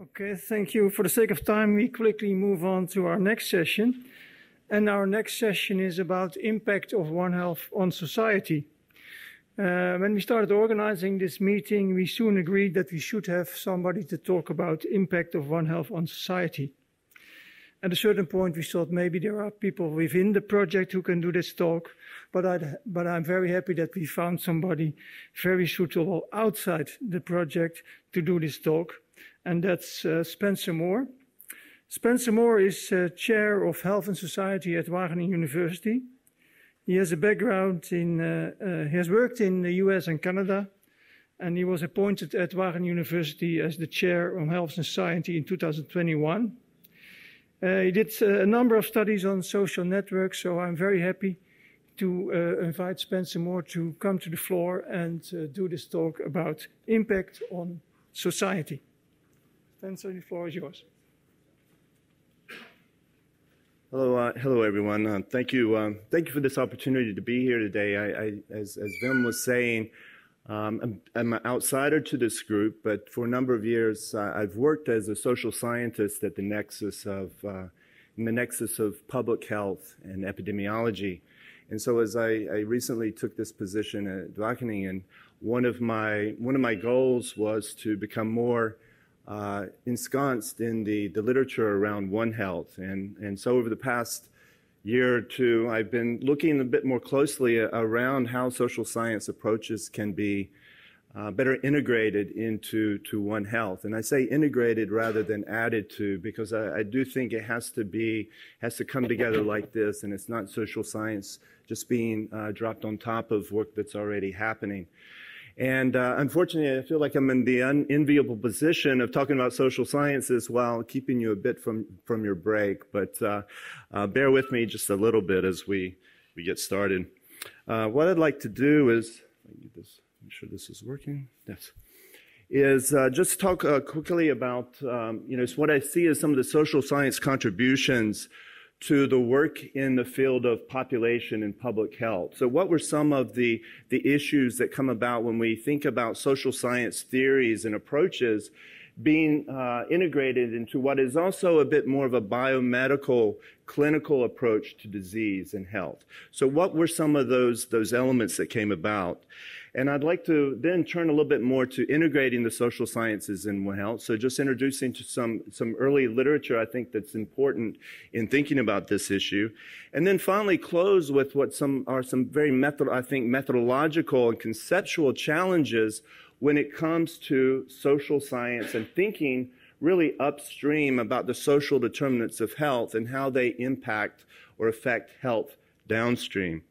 Okay, thank you. For the sake of time, we quickly move on to our next session. And our next session is about impact of One Health on society. When we started organizing this meeting, we soon agreed that we should have somebody to talk about impact of One Health on society. At a certain point, we thought maybe there are people within the project who can do this talk, but I'm very happy that we found somebody very suitable outside the project to do this talk, and that's Spencer Moore. Spencer Moore is Chair of Health and Society at Wageningen University. He has a background he has worked in the US and Canada, and he was appointed at Wageningen University as the Chair on Health and Society in 2021. He did a number of studies on social networks, so I'm very happy to invite Spencer Moore to come to the floor and do this talk about impact on society. Spencer, the floor is yours. Hello, everyone. Thank you for this opportunity to be here today. As Wim was saying, I'm an outsider to this group, but for a number of years, I've worked as a social scientist at in the nexus of public health and epidemiology. And so, as I recently took this position at Wageningen, one of my goals was to become more ensconced in the literature around One Health. And so over the past year or two, I've been looking a bit more closely around how social science approaches can be better integrated into One Health. And I say integrated rather than added to, because I do think it has to come together like this, and it's not social science just being dropped on top of work that's already happening. And unfortunately, I feel like I'm in the unenviable position of talking about social sciences while keeping you a bit from your break. But bear with me just a little bit as we get started. What I'd like to do is, make sure this is working. Yes. Is just talk quickly about what I see as some of the social science contributions to the work in the field of population and public health. So what were some of the issues that come about when we think about social science theories and approaches being integrated into what is also a bit more of a biomedical, clinical approach to disease and health? So what were some of those elements that came about? And I'd like to then turn a little bit more to integrating the social sciences in One Health. So just introducing to some early literature I think that's important in thinking about this issue. And then finally close with what are some very methodological and conceptual challenges when it comes to social science and thinking really upstream about the social determinants of health and how they impact or affect health downstream.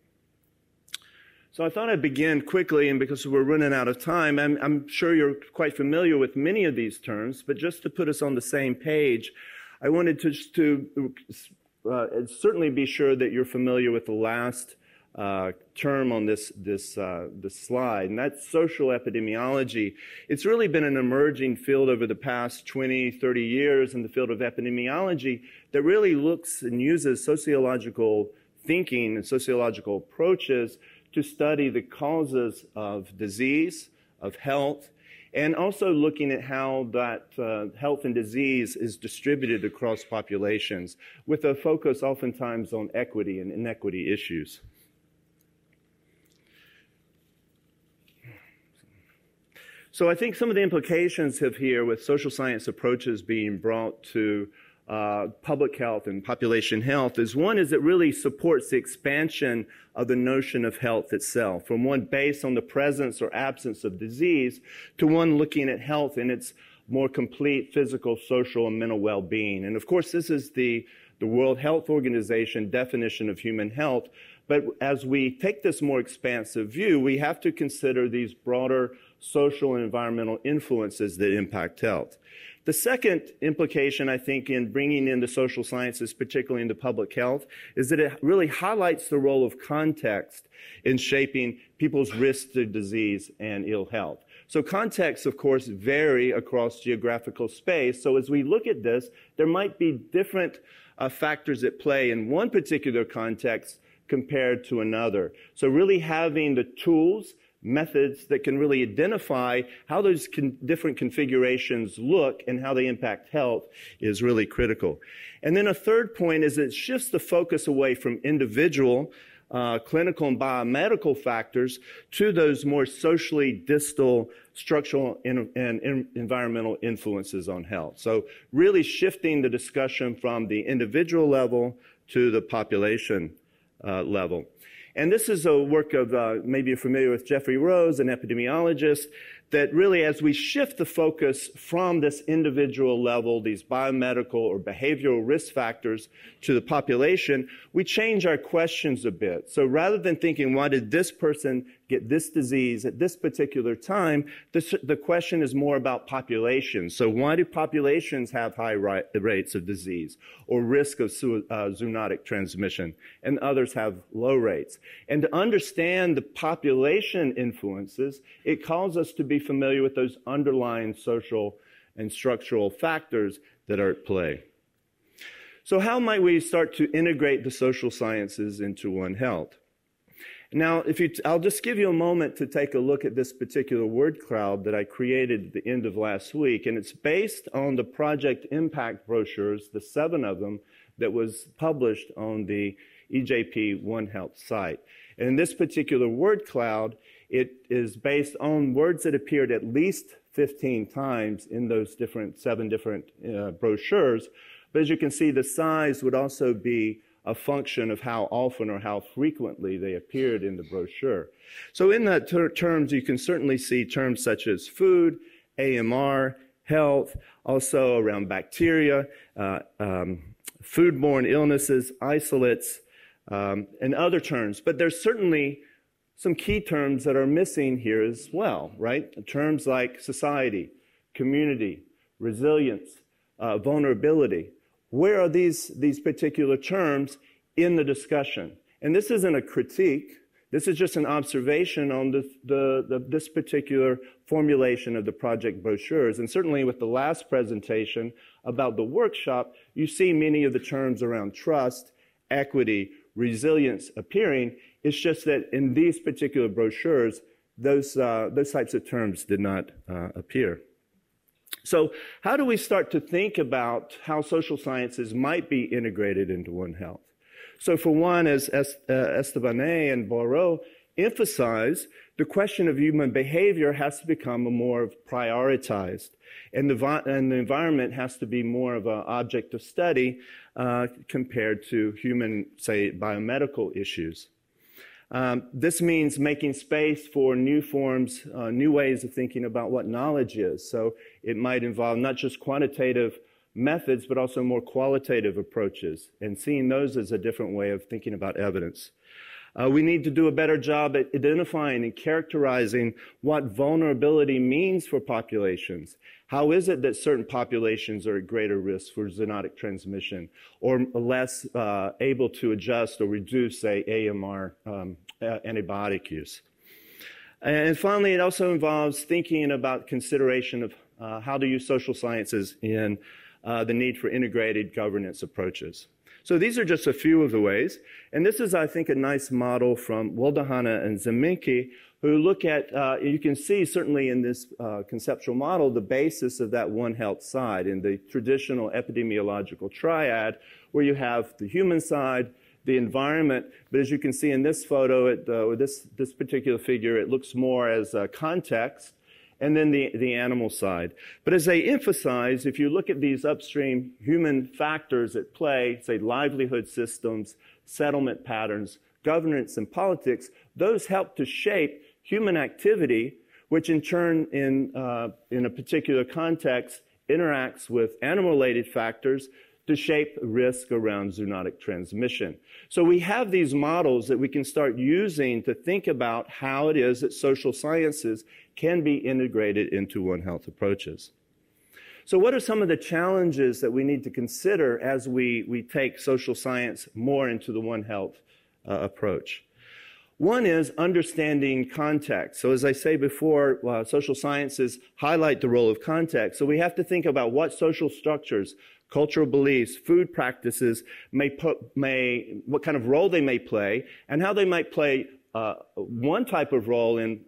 So I thought I'd begin quickly, and because we're running out of time, I'm sure you're quite familiar with many of these terms, but just to put us on the same page, I wanted to certainly be sure that you're familiar with the last term on this slide, and that's social epidemiology. It's really been an emerging field over the past 20, 30 years in the field of epidemiology that really looks and uses sociological thinking and sociological approaches to study the causes of disease, of health, and also looking at how that health and disease is distributed across populations, with a focus oftentimes on equity and inequity issues. So I think some of the implications of here with social science approaches being brought to public health and population health is one is it really supports the expansion of the notion of health itself, from one based on the presence or absence of disease to one looking at health in its more complete physical, social, and mental well-being. And of course, this is the World Health Organization definition of human health. But as we take this more expansive view, we have to consider these broader social and environmental influences that impact health. The second implication, I think, in bringing in the social sciences, particularly into public health, is that it really highlights the role of context in shaping people's risk to disease and ill health. So contexts, of course, vary across geographical space. So as we look at this, there might be different factors at play in one particular context compared to another. So really having the tools methods that can really identify how those different configurations look and how they impact health is really critical. And then a third point is it shifts the focus away from individual clinical and biomedical factors to those more socially distal structural and environmental influences on health. So really shifting the discussion from the individual level to the population level. And this is a work of, maybe you're familiar with Jeffrey Rose, an epidemiologist, that really as we shift the focus from this individual level, these biomedical or behavioral risk factors, to the population, we change our questions a bit. So rather than thinking, why did this person get this disease at this particular time, the question is more about populations. So why do populations have high rates of disease or risk of zoonotic transmission, and others have low rates? And to understand the population influences, it calls us to be familiar with those underlying social and structural factors that are at play. So how might we start to integrate the social sciences into One Health? Now, I'll just give you a moment to take a look at this particular word cloud that I created at the end of last week, and it's based on the Project Impact brochures, the 7 of them, that was published on the EJP One Health site. And in this particular word cloud, it is based on words that appeared at least 15 times in those 7 different brochures. But as you can see, the size would also be a function of how often or how frequently they appeared in the brochure. So in that terms, you can certainly see terms such as food, AMR, health, also around bacteria, foodborne illnesses, isolates, and other terms. But there's certainly some key terms that are missing here as well, right? Terms like society, community, resilience, vulnerability. Where are these particular terms in the discussion? And this isn't a critique. This is just an observation on this particular formulation of the project brochures. And certainly with the last presentation about the workshop, you see many of the terms around trust, equity, resilience appearing. It's just that in these particular brochures, those types of terms did not appear. So how do we start to think about how social sciences might be integrated into One Health? So for one, as Estebané and Borreau emphasize, the question of human behavior has to become more prioritized, and the environment has to be more of an object of study compared to human, say, biomedical issues. This means making space for new forms, new ways of thinking about what knowledge is. So it might involve not just quantitative methods, but also more qualitative approaches, and seeing those as a different way of thinking about evidence. We need to do a better job at identifying and characterizing what vulnerability means for populations. How is it that certain populations are at greater risk for zoonotic transmission or less able to adjust or reduce, say, AMR antibiotic use? And finally, it also involves thinking about consideration of how to use social sciences in the need for integrated governance approaches. So these are just a few of the ways. And this is, I think, a nice model from Woldahana and Zeminki, who look at, you can see certainly in this conceptual model, the basis of that One Health side in the traditional epidemiological triad, where you have the human side, the environment, but as you can see in this photo, or this particular figure, it looks more as a context, and then the animal side. But as they emphasize, if you look at these upstream human factors at play, say livelihood systems, settlement patterns, governance, and politics, those help to shape human activity, which in turn, in a particular context, interacts with animal-related factors to shape risk around zoonotic transmission. So we have these models that we can start using to think about how it is that social sciences can be integrated into One Health approaches. So what are some of the challenges that we need to consider as we take social science more into the One Health approach? One is understanding context. So as I say before, social sciences highlight the role of context. So we have to think about what social structures, cultural beliefs, food practices what kind of role they may play, and how they might play one type of role in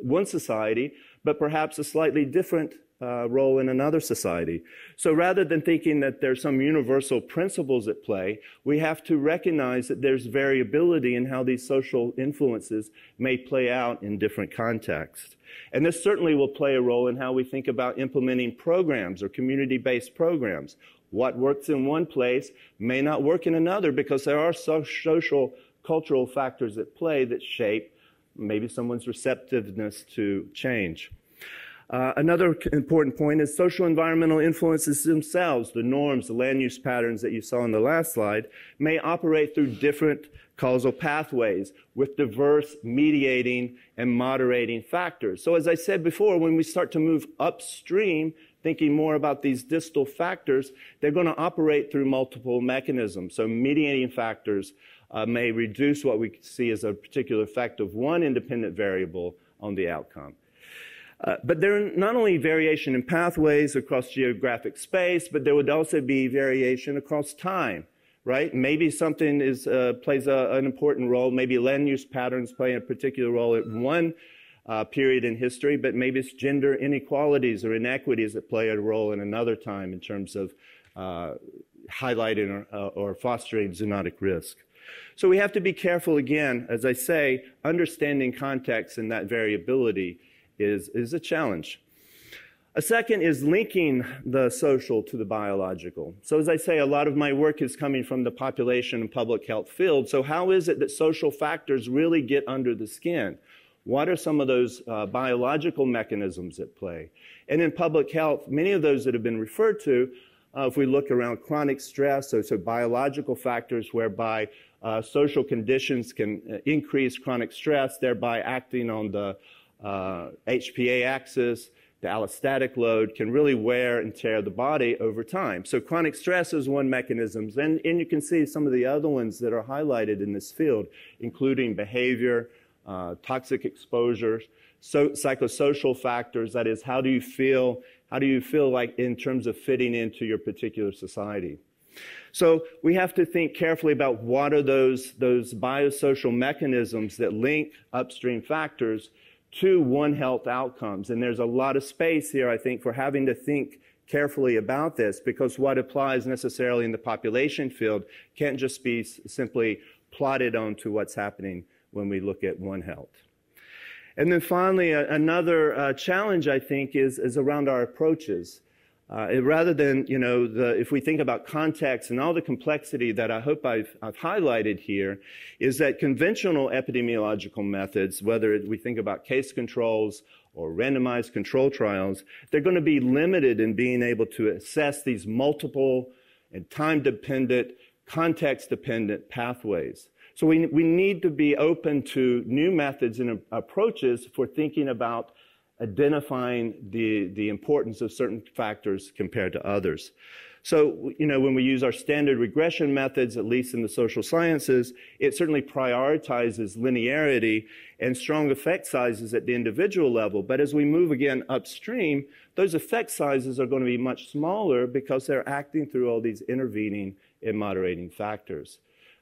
one society, but perhaps a slightly different role in another society. So rather than thinking that there's some universal principles at play, we have to recognize that there's variability in how these social influences may play out in different contexts. And this certainly will play a role in how we think about implementing programs or community-based programs. What works in one place may not work in another because there are social, cultural factors at play that shape maybe someone's receptiveness to change. Another important point is social environmental influences themselves, the norms, the land use patterns that you saw on the last slide, may operate through different causal pathways with diverse mediating and moderating factors. So as I said before, when we start to move upstream, thinking more about these distal factors, they're going to operate through multiple mechanisms. So mediating factors may reduce what we see as a particular effect of one independent variable on the outcome. But there are not only variation in pathways across geographic space, but there would also be variation across time, right? Maybe something plays an important role. Maybe land use patterns play a particular role at one period in history, but maybe it's gender inequalities or inequities that play a role in another time in terms of highlighting or fostering zoonotic risk. So we have to be careful, again, as I say, understanding context and that variability is a challenge. A second is linking the social to the biological. So as I say, a lot of my work is coming from the population and public health field. So how is it that social factors really get under the skin? What are some of those biological mechanisms at play? And in public health, many of those that have been referred to, if we look around chronic stress, so biological factors whereby social conditions can increase chronic stress, thereby acting on the HPA axis, the allostatic load can really wear and tear the body over time. So chronic stress is one mechanism, and you can see some of the other ones that are highlighted in this field, including behavior, toxic exposures, psychosocial factors, that is, how do you feel like in terms of fitting into your particular society. So we have to think carefully about what are those biosocial mechanisms that link upstream factors to One Health outcomes. And there's a lot of space here, I think, for having to think carefully about this, because what applies necessarily in the population field can't just be simply plotted onto what's happening when we look at One Health. And then finally, another challenge, I think, is around our approaches. Rather than, if we think about context and all the complexity that I hope I've highlighted here, is that conventional epidemiological methods, whether we think about case controls or randomized control trials, they're going to be limited in being able to assess these multiple and time-dependent, context-dependent pathways. So we need to be open to new methods and approaches for thinking about identifying the importance of certain factors compared to others. So, when we use our standard regression methods, at least in the social sciences, it certainly prioritizes linearity and strong effect sizes at the individual level. But as we move again upstream, those effect sizes are going to be much smaller because they're acting through all these intervening and moderating factors.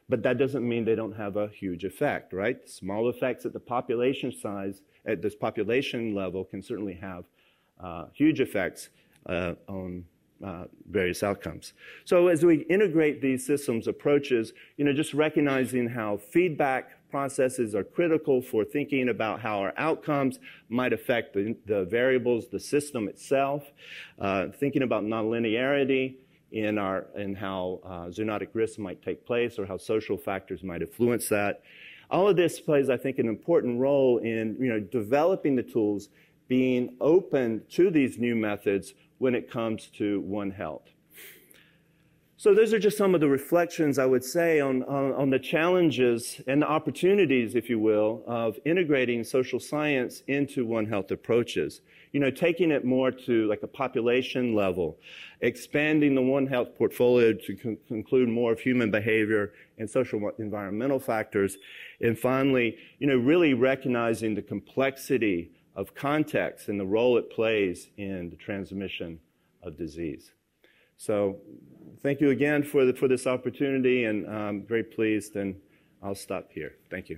But that doesn't mean they don't have a huge effect, right? Small effects at the population size, at this population level, can certainly have huge effects on various outcomes. So as we integrate these systems approaches, just recognizing how feedback processes are critical for thinking about how our outcomes might affect the variables, the system itself, thinking about nonlinearity in how zoonotic risks might take place or how social factors might influence that. All of this plays, I think, an important role in developing the tools, being open to these new methods when it comes to One Health. So those are just some of the reflections, I would say, on the challenges and the opportunities, if you will, of integrating social science into One Health approaches. Taking it more to like a population level, expanding the One Health portfolio to include more of human behavior and social environmental factors, and finally, really recognizing the complexity of context and the role it plays in the transmission of disease. So thank you again for this opportunity, and I'm very pleased, and I'll stop here. Thank you.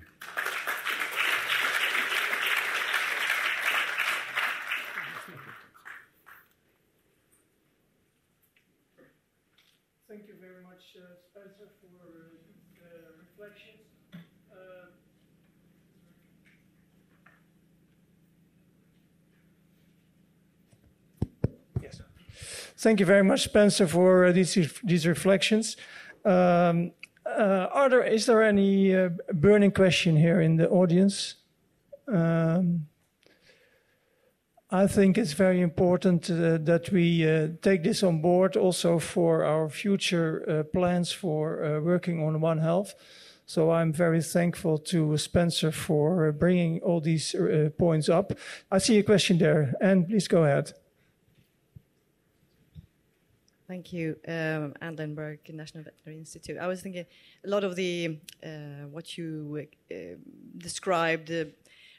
very much, Spencer, for reflections. Yes. Thank you very much, Spencer, for these reflections. Is there any burning question here in the audience? I think it's very important that we take this on board also for our future plans for working on One Health. So I'm very thankful to Spencer for bringing all these points up. I see a question there, and please go ahead. Thank you, Anne Lindberg, National Veterinary Institute. I was thinking a lot of the what you described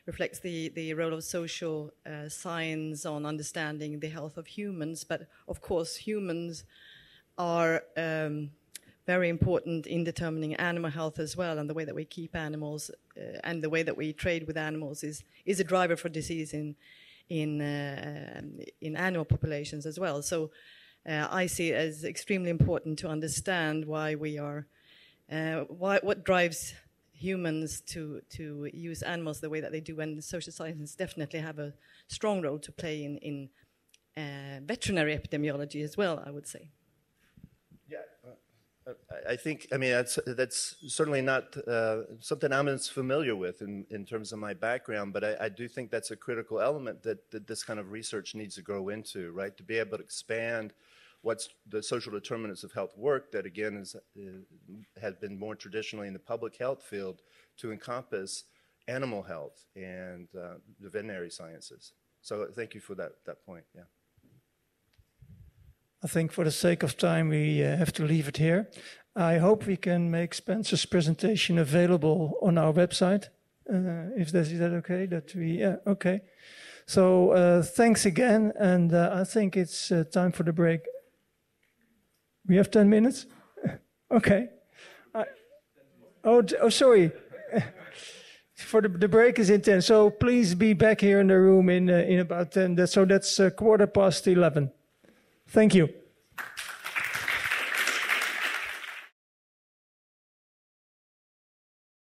reflects the role of social science on understanding the health of humans. But of course, humans are very important in determining animal health as well, and the way that we keep animals and the way that we trade with animals is a driver for disease in animal populations as well. So. I see it as extremely important to understand why we are, what drives humans to use animals the way that they do, and social sciences definitely have a strong role to play in veterinary epidemiology as well, I would say. Yeah, I think, I mean, that's certainly not something I'm as familiar with in terms of my background, but I do think that's a critical element that this kind of research needs to grow into, right? To be able to expand what's the social determinants of health work that, again, has been more traditionally in the public health field to encompass animal health and the veterinary sciences. So thank you for that point, yeah. I think for the sake of time, we have to leave it here. I hope we can make Spencer's presentation available on our website. Is that okay? Okay. So thanks again, and I think it's time for the break. We have 10 minutes? Okay. Sorry. For the break is in 10, so please be back here in the room in about 10. So that's 11:15. Thank you.